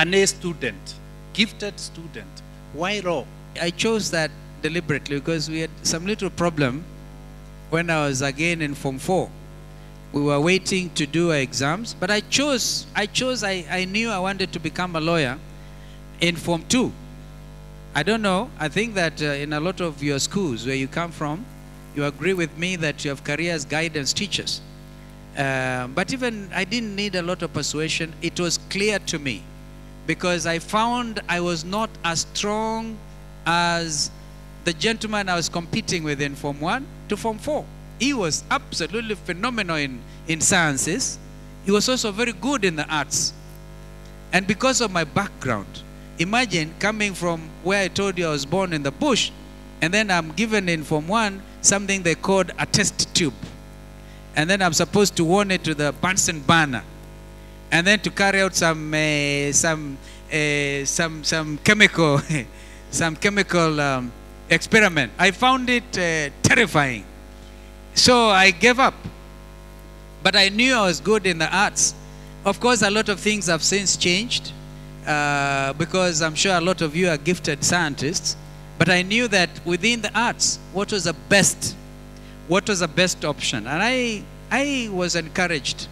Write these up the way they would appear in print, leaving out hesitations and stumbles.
an A student, gifted student. Why law? I chose that deliberately because we had some little problem when I was again in Form 4. We were waiting to do our exams, but I knew I wanted to become a lawyer in Form 2. I don't know, I think that in a lot of your schools where you come from, you agree with me that you have careers guidance teachers. But even I didn't need a lot of persuasion. It was clear to me because I found I was not as strong as the gentleman I was competing with in Form 1 to Form 4. He was absolutely phenomenal in sciences. He was also very good in the arts. And because of my background, imagine coming from where I told you I was born in the bush, and then I'm given in Form 1 something they called a test tube. And then I'm supposed to warn it to the Bunsen burner. And then to carry out some chemical, experiment. I found it terrifying. So I gave up. But I knew I was good in the arts. Of course, a lot of things have since changed because I'm sure a lot of you are gifted scientists. But I knew that within the arts, what was the best option? And I was encouraged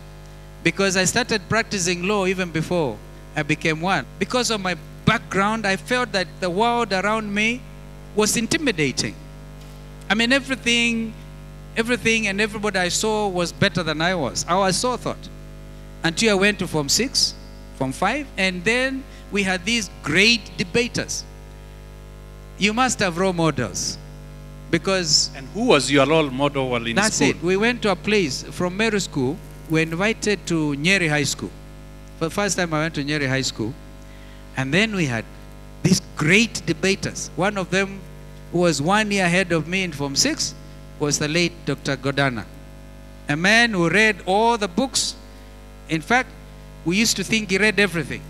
because I started practicing law even before I became one. Because of my background, I felt that the world around me was intimidating. I mean, everything and everybody I saw was better than I was. I so thought. Until I went to Form 6, Form 5, and then we had these great debaters. You must have role models. Because... And who was your role model while in school? That's it. We went to a place from Mary School. We were invited to Nyeri High School. For the first time I went to Nyeri High School. And then we had these great debaters. One of them, who was 1 year ahead of me in Form 6, was the late Dr. Godana. A man who read all the books. In fact, we used to think he read everything.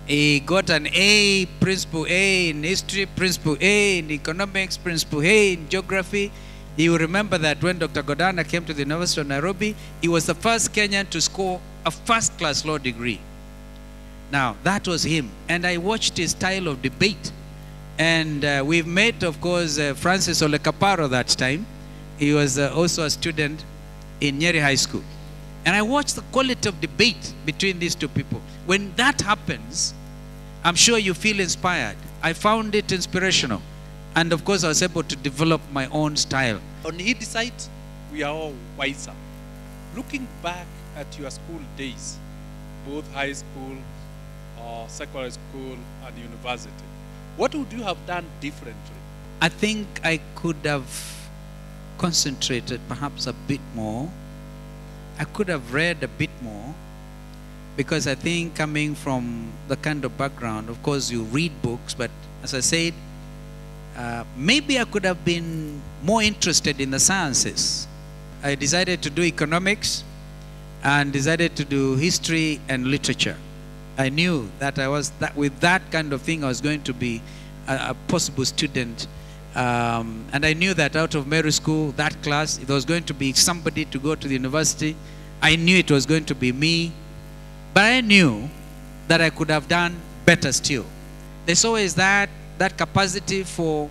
He got an A, Principle A in history, Principle A in economics, Principle A in geography. You remember that when Dr. Godana came to the University of Nairobi, he was the first Kenyan to score a first-class law degree. Now, that was him. And I watched his style of debate. And we've met, of course, Francis Olekaparo that time. He was also a student in Nyeri High School. And I watched the quality of debate between these two people. When that happens, I'm sure you feel inspired. I found it inspirational. And of course, I was able to develop my own style. On either side, we are all wiser. Looking back at your school days, both high school, secondary school, and university, what would you have done differently? I think I could have concentrated perhaps a bit more. I could have read a bit more, because I think coming from the kind of background, of course you read books, but as I said, maybe I could have been more interested in the sciences. I decided to do economics and decided to do history and literature. I knew that with that kind of thing I was going to be a possible student. And I knew that out of Mary School, that class, if there was going to be somebody to go to the university, I knew it was going to be me. But I knew that I could have done better still. There's always that capacity for,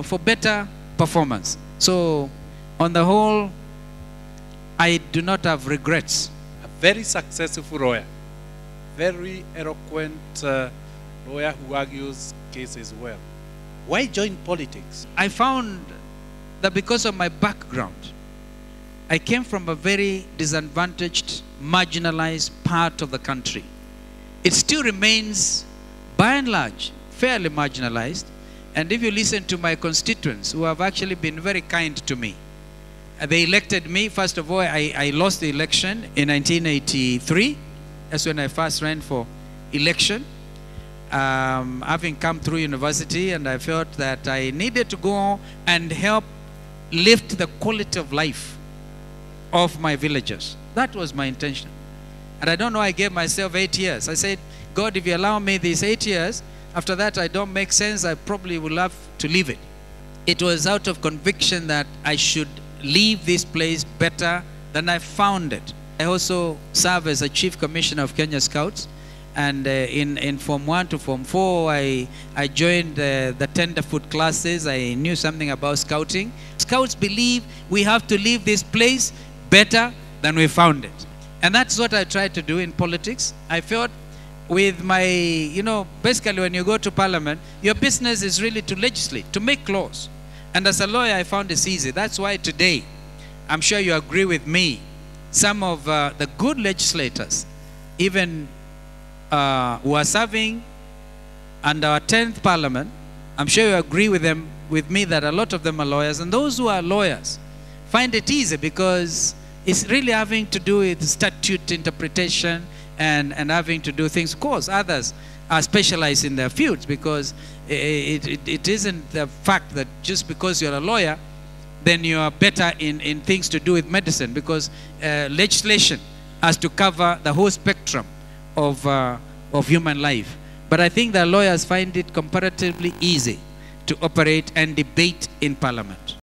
for better performance. So, on the whole, I do not have regrets. A very successful lawyer, very eloquent lawyer who argues cases well. Why join politics? I found that because of my background, I came from a very disadvantaged, marginalized part of the country. It still remains, by and large, fairly marginalized. And if you listen to my constituents, who have actually been very kind to me, they elected me. First of all, I lost the election in 1983. That's when I first ran for election. Having come through university, and I felt that I needed to go and help lift the quality of life of my villagers. That was my intention. And I don't know, I gave myself 8 years. I said, God, if you allow me these 8 years, after that I don't make sense, I probably will have to leave it. It was out of conviction that I should leave this place better than I found it. I also serve as a Chief Commissioner of Kenya Scouts. And in Form 1 to Form 4, I joined the tenderfoot classes. I knew something about scouting. Scouts believe we have to leave this place better than we found it. And that's what I tried to do in politics. I felt with my, basically when you go to parliament, your business is really to legislate, to make laws. And as a lawyer, I found this easy. That's why today, I'm sure you agree with me, some of the good legislators, even who are serving under our 10th parliament, I'm sure you agree with me that a lot of them are lawyers. And those who are lawyers find it easy because it's really having to do with statute interpretation and having to do things. Of course, others are specialized in their fields because it isn't the fact that just because you're a lawyer, then you are better in things to do with medicine, because legislation has to cover the whole spectrum of human life. But I think that lawyers find it comparatively easy to operate and debate in parliament.